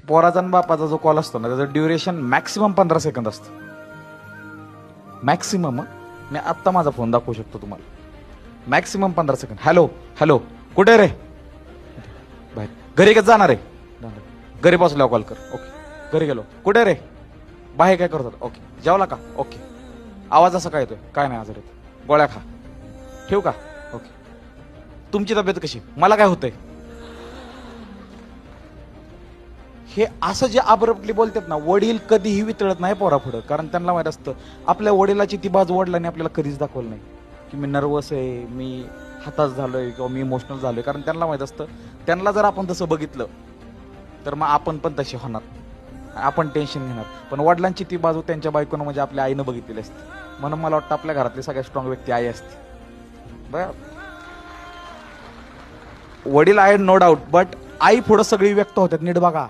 पोराचा आणि बापाचा जो कॉल असतो ना त्याचं ड्युरेशन मॅक्सिमम 15 सेकंद असतं. मॅक्सिमम. मी आत्ता माझा फोन दाखवू शकतो तुम्हाला. Maximum 15 second. हॅलो हॅलो, कुठे रे? बाहेर. घरी कसं जाणार आहे? घरी पोचल्यावर कॉल कर. ओके. घरी गेलो. कुठे रे? बाहेर. काय करतात? ओके. जेवला का? ओके. आवाज असा काय येतोय? काय नाही, आजार येतो. गोळ्या खा. ठेवू का? ओके. तुमची तब्येत कशी? मला काय होतंय? हे असं जे अब्रप्टली बोलतात ना, वडील कधीही वितळत नाही पोरापुढं. कारण त्यांना माहित असतं आपल्या वडिलाची ती बाजू वडिलांनी आपल्याला कधीच दाखवलं नाही की मी नर्वस आहे, मी हताश झालोय किंवा मी इमोशनल झालोय. कारण त्यांना माहित असतं त्यांना जर आपण तसं बघितलं तर मग आपण पण तसे होणार, आपण टेन्शन घेणार. पण वडिलांची ती बाजू त्यांच्या बायकोनं म्हणजे आपल्या आईनं बघितलेली असते. म्हणून मला वाटतं आपल्या घरातली सगळ्यात स्ट्रॉंग व्यक्ती आई असते. बरं, वडील आहेत नो डाऊट, बट आई पुढं सगळी व्यक्त होतात. नीट बघा.